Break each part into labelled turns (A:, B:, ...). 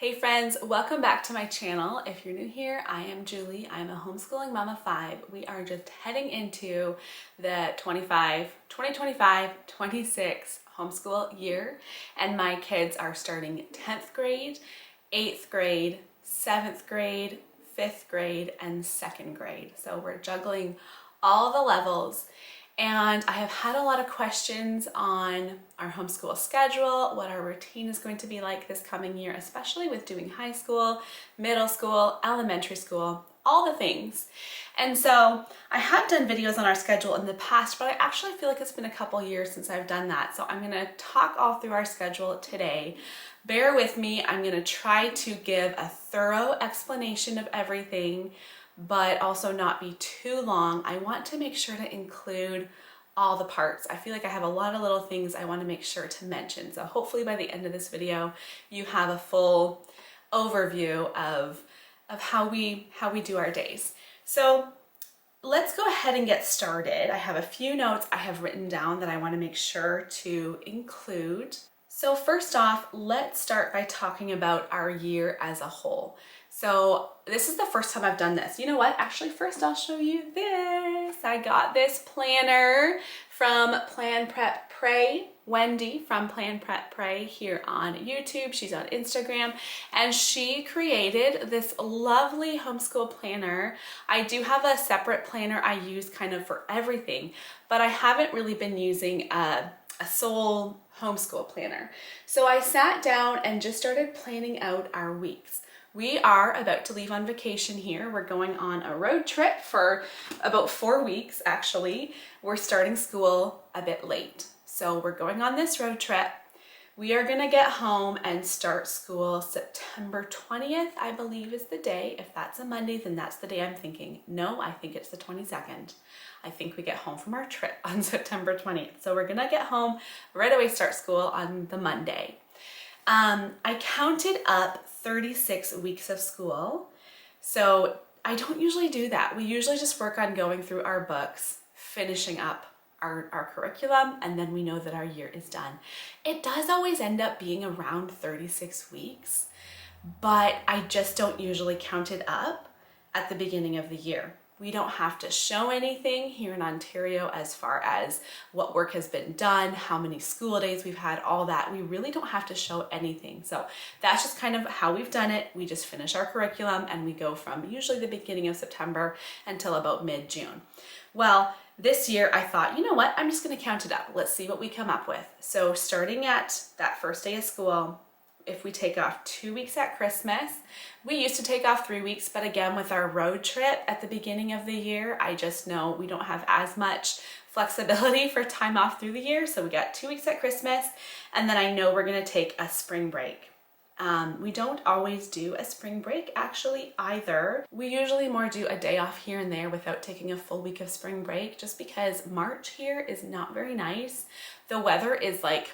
A: Hey friends, welcome back to my channel. If you're new here, I am Julie. I'm a homeschooling mom of 5. We are just heading into the 2025-26 homeschool year, and my kids are starting 10th grade, 8th grade, 7th grade, 5th grade, and 2nd grade. So we're juggling all the levels. And I have had a lot of questions on our homeschool schedule, what our routine is going to be like this coming year, especially with doing high school, middle school, elementary school, all the things. And so I have done videos on our schedule in the past, but I actually feel like it's been a couple years since I've done that. So I'm going to talk all through our schedule today. Bear with me. I'm going to try to give a thorough explanation of everything, but also not be too long. I want to make sure to include all the parts. I feel like I have a lot of little things I want to make sure to mention. So hopefully by the end of this video, you have a full overview of how we do our days. So let's go ahead and get started. I have a few notes I have written down that I want to make sure to include. So first off, let's start by talking about our year as a whole. So this is the first time I've done this. You know what? Actually, first I'll show you this. I got this planner from Plan Prep Pray, Wendy from Plan Prep Pray here on YouTube. She's on Instagram, and she created this lovely homeschool planner. I do have a separate planner I use kind of for everything, but I haven't really been using a sole homeschool planner. So I sat down and just started planning out our weeks. We are about to leave on vacation here. We're going on a road trip for about 4 weeks, actually. We're starting school a bit late. So we're going on this road trip. We are gonna get home and start school September 20th, I believe is the day. If that's a Monday, then that's the day I'm thinking. No, I think it's the 22nd. I think we get home from our trip on September 20th. So we're gonna get home right away, start school on the Monday. I counted up 36 weeks of school. So I don't usually do that. We usually just work on going through our books, finishing up our curriculum, and then we know that our year is done. It does always end up being around 36 weeks, but I just don't usually count it up at the beginning of the year. We don't have to show anything here in Ontario as far as what work has been done, how many school days we've had, all that. We really don't have to show anything. So that's just kind of how we've done it. We just finish our curriculum and we go from usually the beginning of September until about mid-June. Well, this year I thought, you know what, I'm just gonna count it up. Let's see what we come up with. So starting at that first day of school, if we take off 2 weeks at Christmas, we used to take off 3 weeks, but again, with our road trip at the beginning of the year, I just know we don't have as much flexibility for time off through the year. So we got 2 weeks at Christmas, and then I know we're gonna take a spring break. We don't always do a spring break actually either. We usually more do a day off here and there without taking a full week of spring break, just because March here is not very nice. The weather is like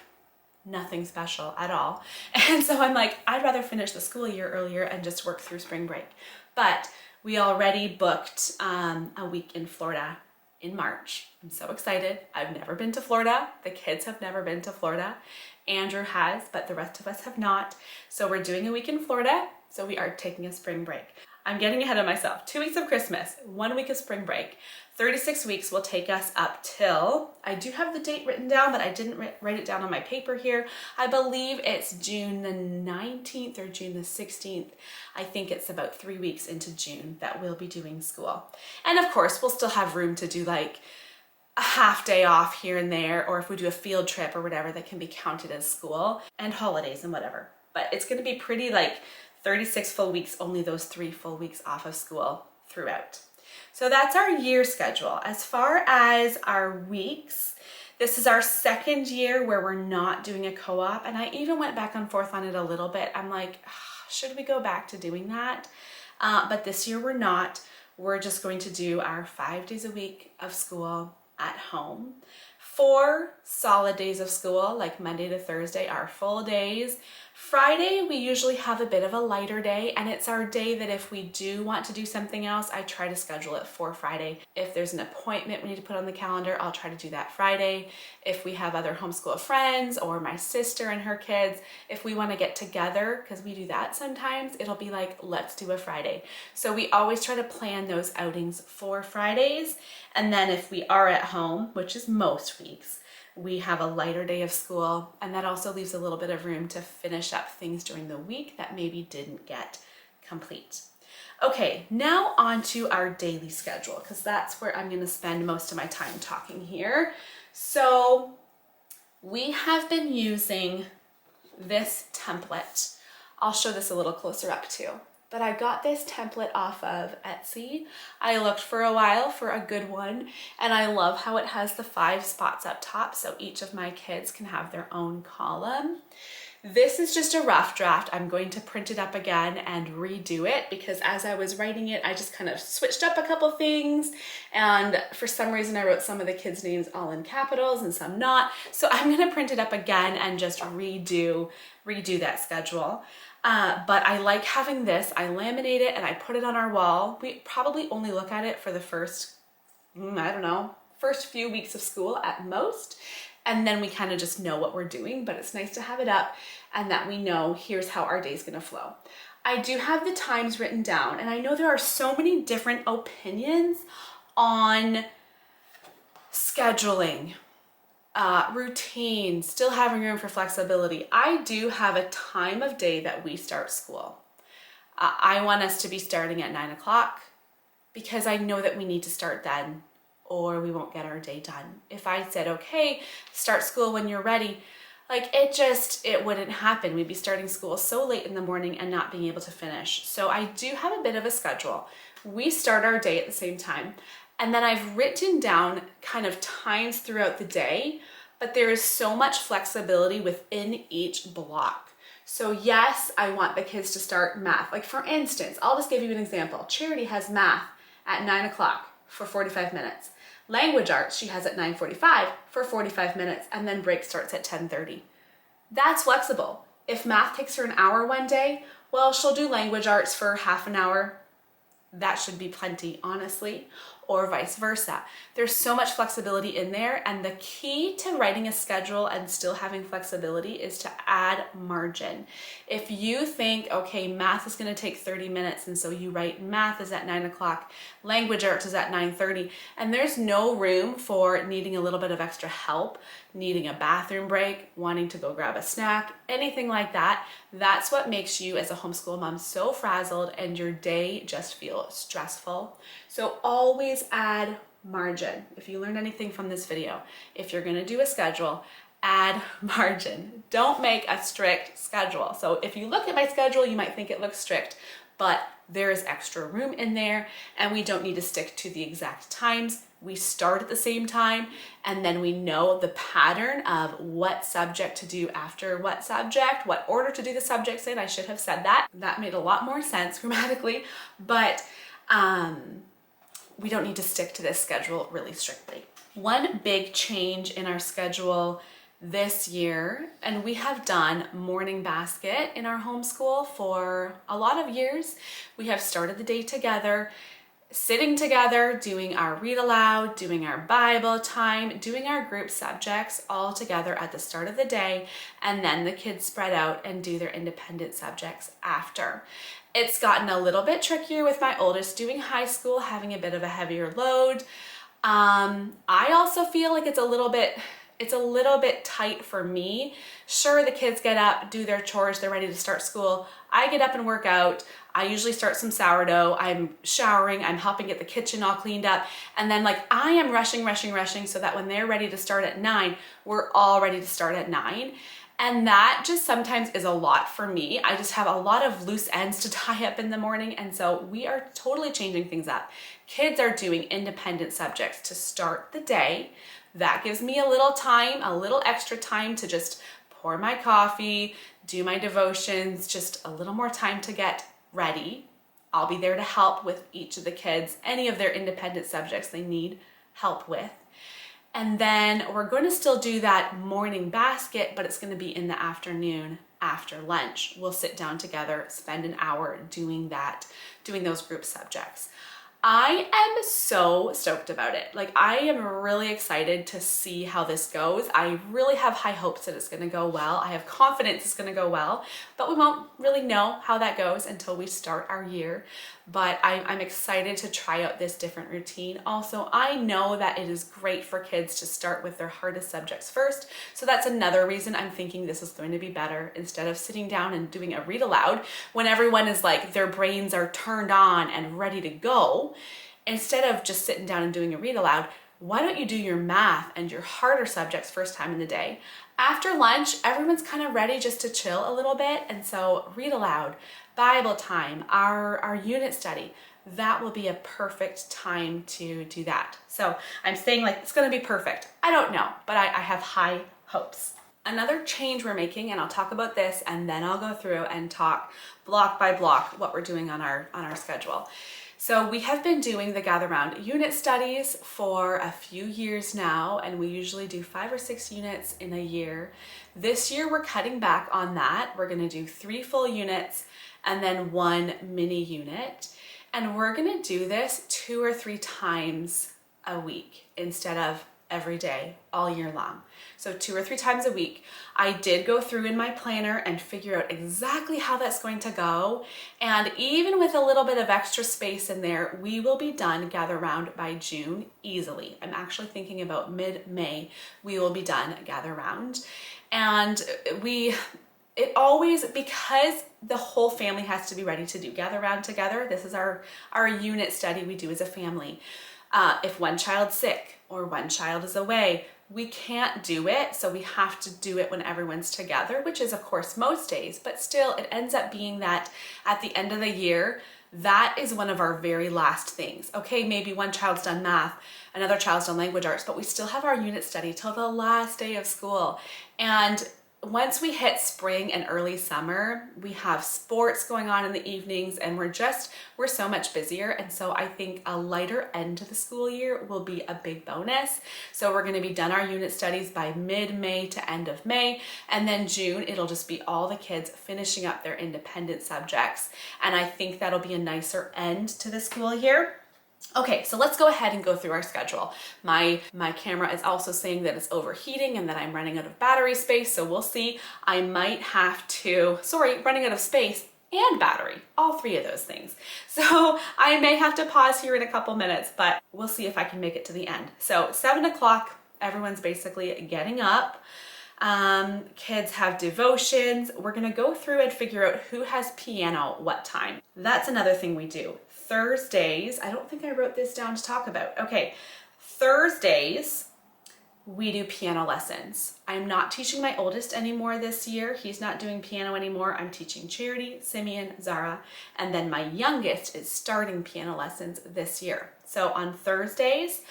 A: nothing special at all. And so I'm like, I'd rather finish the school year earlier and just work through spring break. But we already booked a week in Florida in March. I'm so excited. I've never been to Florida. The kids have never been to Florida. Andrew has, but the rest of us have not. So we're doing a week in Florida. So we are taking a spring break. I'm getting ahead of myself. 2 weeks of Christmas, 1 week of spring break. 36 weeks will take us up till, I do have the date written down, but I didn't write it down on my paper here. I believe it's June the 19th or June the 16th. I think it's about 3 weeks into June that we'll be doing school. And of course, we'll still have room to do like a half day off here and there, or if we do a field trip or whatever, that can be counted as school, and holidays and whatever. But it's gonna be pretty like 36 full weeks, only those 3 full weeks off of school throughout. So that's our year schedule. As far as our weeks, this is our second year where we're not doing a co-op, and I even went back and forth on it a little bit. I'm like, should we go back to doing that? But this year we're not. We're just going to do our 5 days a week of school at home. 4 solid days of school, like Monday to Thursday, are full days. Friday, we usually have a bit of a lighter day, and it's our day that if we do want to do something else, I try to schedule it for Friday. If there's an appointment we need to put on the calendar, I'll try to do that Friday. If we have other homeschool friends or my sister and her kids, if we want to get together, because we do that sometimes, it'll be like, let's do a Friday. So we always try to plan those outings for Fridays. And then if we are at home, which is most weeks, we have a lighter day of school, and that also leaves a little bit of room to finish up things during the week that maybe didn't get complete. Okay, now on to our daily schedule, because that's where I'm going to spend most of my time talking here. So we have been using this template. I'll show this a little closer up too. But I got this template off of Etsy. I looked for a while for a good one, and I love how it has the 5 spots up top, so each of my kids can have their own column. This is just a rough draft. I'm going to print it up again and redo it, because as I was writing it, I just kind of switched up a couple things, and for some reason I wrote some of the kids' names all in capitals and some not. So I'm gonna print it up again and just redo that schedule. But I like having this. I laminate it and I put it on our wall. We probably only look at it for the first few weeks of school at most. And then we kind of just know what we're doing, but it's nice to have it up and that we know here's how our day's gonna flow. I do have the times written down, and I know there are so many different opinions on scheduling, routine, still having room for flexibility. I do have a time of day that we start school. I want us to be starting at 9 o'clock because I know that we need to start then or we won't get our day done. If I said, okay, start school when you're ready, like it wouldn't happen. We'd be starting school so late in the morning and not being able to finish. So I do have a bit of a schedule. We start our day at the same time. And then I've written down kind of times throughout the day, but there is so much flexibility within each block. So yes, I want the kids to start math. Like for instance, I'll just give you an example. Charity has math at 9 o'clock for 45 minutes. Language arts, she has at 9:45 for 45 minutes, and then break starts at 10:30. That's flexible. If math takes her an hour one day, well, she'll do language arts for half an hour. That should be plenty, honestly, or vice versa. There's so much flexibility in there, and the key to writing a schedule and still having flexibility is to add margin. If you think, okay, math is going to take 30 minutes, and so you write math is at 9 o'clock, language arts is at 9:30, and there's no room for needing a little bit of extra help, needing a bathroom break, wanting to go grab a snack, anything like that, that's what makes you as a homeschool mom so frazzled and your day just feels stressful. So always add margin. If you learned anything from this video, if you're gonna do a schedule, add margin. Don't make a strict schedule. So if you look at my schedule, you might think it looks strict, but there is extra room in there, and we don't need to stick to the exact times. We start at the same time, and then we know the pattern of what subject to do after what subject, what order to do the subjects in. I should have said that. That made a lot more sense grammatically, but we don't need to stick to this schedule really strictly. One big change in our schedule this year, and we have done morning basket in our homeschool for a lot of years. We have started the day together, sitting together, doing our read aloud, doing our Bible time, doing our group subjects all together at the start of the day, and then the kids spread out and do their independent subjects after. It's gotten a little bit trickier with my oldest doing high school, having a bit of a heavier load. I also feel like it's a little bit tight for me. Sure, the kids get up, do their chores, they're ready to start school. I get up and work out. I usually start some sourdough. I'm showering, I'm helping get the kitchen all cleaned up. And then I am rushing so that when they're ready to start at 9, we're all ready to start at 9. And that just sometimes is a lot for me. I just have a lot of loose ends to tie up in the morning. And so we are totally changing things up. Kids are doing independent subjects to start the day. That gives me a little time, a little extra time to just pour my coffee, do my devotions, just a little more time to get ready. I'll be there to help with each of the kids, any of their independent subjects they need help with. And then we're going to still do that morning basket, but it's going to be in the afternoon after lunch. We'll sit down together, spend an hour doing those group subjects. I am so stoked about it. Like, I am really excited to see how this goes. I really have high hopes that it's gonna go well. I have confidence it's gonna go well, but we won't really know how that goes until we start our year. But I'm excited to try out this different routine. Also, I know that it is great for kids to start with their hardest subjects first. So that's another reason I'm thinking this is going to be better, instead of sitting down and doing a read aloud when everyone is like, their brains are turned on and ready to go. Instead of just sitting down and doing a read aloud, why don't you do your math and your harder subjects first time in the day? After lunch, everyone's kind of ready just to chill a little bit. And so read aloud, Bible time, our unit study, that will be a perfect time to do that. So I'm saying like it's going to be perfect. I don't know, but I have high hopes. Another change we're making, and I'll talk about this and then I'll go through and talk block by block what we're doing on our schedule. So we have been doing the Gather Round unit studies for a few years now, and we usually do 5 or 6 units in a year. This year we're cutting back on that. We're going to do 3 full units and then 1 mini unit. And we're going to do this 2 or 3 times a week instead of every day all year long. So 2 or 3 times a week. I did go through in my planner and figure out exactly how that's going to go. And even with a little bit of extra space in there, we will be done Gather Round by June easily. I'm actually thinking about mid-May, we will be done Gather Round. And it always, because the whole family has to be ready to do Gather Round together, this is our unit study we do as a family. If one child's sick or one child is away, we can't do it, so we have to do it when everyone's together, which is of course most days, but still it ends up being that at the end of the year, that is one of our very last things. Okay, maybe one child's done math, another child's done language arts, but we still have our unit study till the last day of school. And once we hit spring and early summer, we have sports going on in the evenings, and we're so much busier. And so I think a lighter end to the school year will be a big bonus. So we're going to be done our unit studies by mid-May to end of May. And then June, it'll just be all the kids finishing up their independent subjects. And I think that'll be a nicer end to the school year. Okay, so let's go ahead and go through our schedule. My camera is also saying that it's overheating and that I'm running out of battery space, so we'll see. I might have to, running out of space and battery, all 3 of those things. So I may have to pause here in a couple minutes, but we'll see if I can make it to the end. So 7 o'clock, everyone's basically getting up. Kids have devotions. We're gonna go through and figure out who has piano what time. That's another thing we do. Thursdays, I don't think I wrote this down to talk about. Okay, Thursdays, we do piano lessons. I'm not teaching my oldest anymore this year. He's not doing piano anymore. I'm teaching Charity, Simeon, Zara, and then my youngest is starting piano lessons this year. So on Thursdays,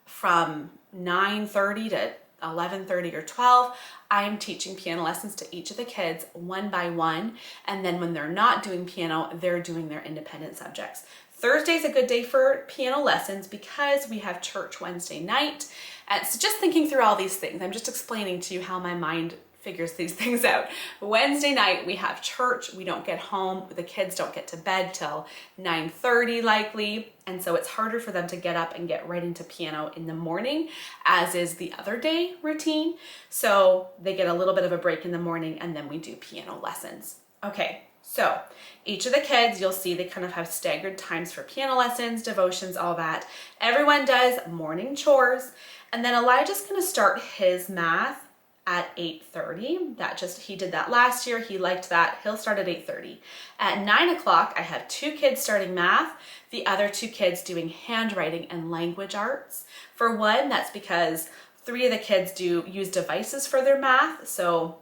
A: from 9:30 to 11:30 or 12, I'm teaching piano lessons to each of the kids one by one. And then when they're not doing piano, they're doing their independent subjects. Thursday's a good day for piano lessons because we have church Wednesday night. And so just thinking through all these things, I'm just explaining to you how my mind figures these things out. Wednesday night, we have church. We don't get home. The kids don't get to bed till 9:30 likely. And so it's harder for them to get up and get right into piano in the morning, as is the other day routine. So they get a little bit of a break in the morning, and then we do piano lessons. Okay, so each of the kids, you'll see they kind of have staggered times for piano lessons, devotions, all that. Everyone does morning chores. And then Elijah's gonna start his math at 8:30. He did that last year. He liked that. He'll start at 8:30. At 9 o'clock, I have 2 kids starting math, the other 2 kids doing handwriting and language arts. For one, that's because 3 of the kids use devices for their math. So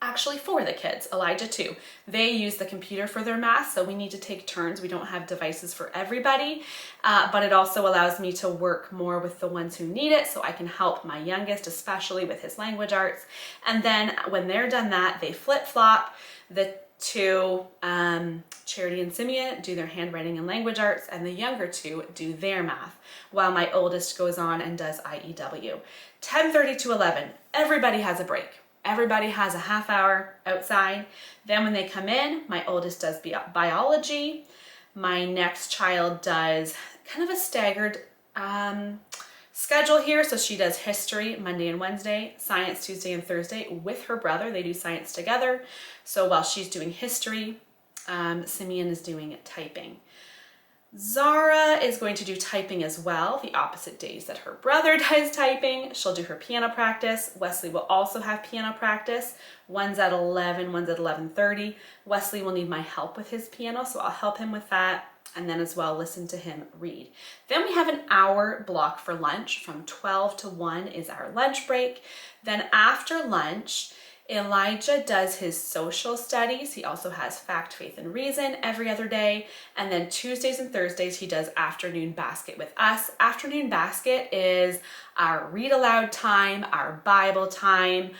A: actually 4 of the kids, Elijah too, they use the computer for their math, so we need to take turns. We don't have devices for everybody, but it also allows me to work more with the ones who need it, so I can help my youngest, especially with his language arts. And then when they're done that, they flip-flop. The 2, Charity and Simeon, do their handwriting and language arts, and the younger 2 do their math, while my oldest goes on and does IEW. 10:30 to 11, everybody has a break. Everybody has a half hour outside. Then when they come in, my oldest does biology. My next child does kind of a staggered schedule here. So she does history Monday and Wednesday, science Tuesday and Thursday with her brother. They do science together. So while she's doing history, Simeon is doing typing. Zara is going to do typing as well, the opposite days that her brother does typing. She'll do her piano practice. Wesley will also have piano practice. One's at 11, one's at 11:30. Wesley will need my help with his piano, so I'll help him with that, and then as well listen to him read. Then we have an hour block for lunch. From 12 to 1 is our lunch break. Then after lunch, Elijah does his social studies. He also has fact, faith, and reason every other day. And then Tuesdays and Thursdays, he does afternoon basket with us. Afternoon basket is our read aloud time, our Bible time,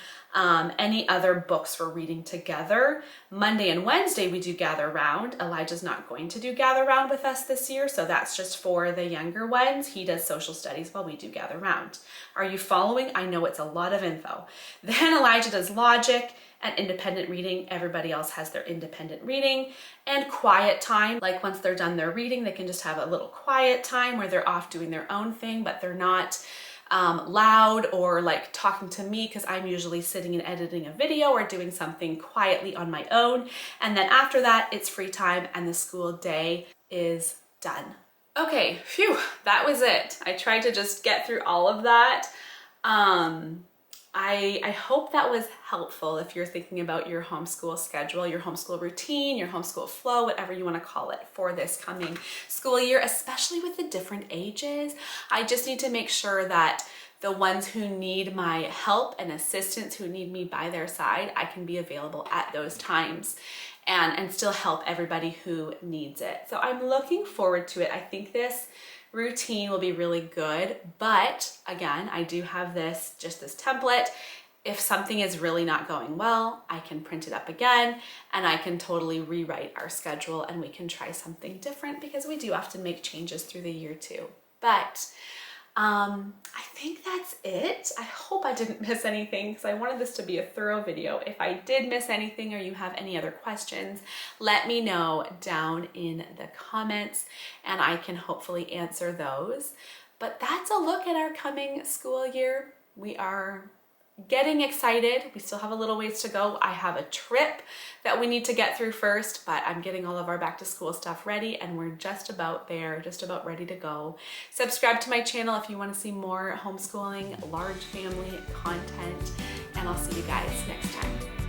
A: any other books we're reading together. Monday and Wednesday, we do gather round. Elijah's not going to do gather round with us this year, so that's just for the younger ones. He does social studies while we do gather round. Are you following? I know it's a lot of info. Then Elijah does logic and independent reading. Everybody else has their independent reading and quiet time. Like once they're done their reading, they can just have a little quiet time where they're off doing their own thing, but they're not loud or like talking to me, because I'm usually sitting and editing a video or doing something quietly on my own. And then after that, it's free time and the school day is done. Okay, phew, that was it. I tried to just get through all of that. I hope that was helpful if you're thinking about your homeschool schedule, your homeschool routine, your homeschool flow, whatever you want to call it for this coming school year, especially with the different ages. I just need to make sure that the ones who need my help and assistance, who need me by their side, I can be available at those times and still help everybody who needs it. So I'm looking forward to it. I think this routine will be really good, but again, I do have this template. If something is really not going well, I can print it up again and I can totally rewrite our schedule and we can try something different, because we do often make changes through the year too. But I think that's it. I hope I didn't miss anything, because I wanted this to be a thorough video. If I did miss anything or you have any other questions, let me know down in the comments and I can hopefully answer those. But that's a look at our coming school year. We are getting excited. We still have a little ways to go. I have a trip that we need to get through first, but I'm getting all of our back to school stuff ready and we're just about there, just about ready to go. Subscribe to my channel if you want to see more homeschooling, large family content, and I'll see you guys next time.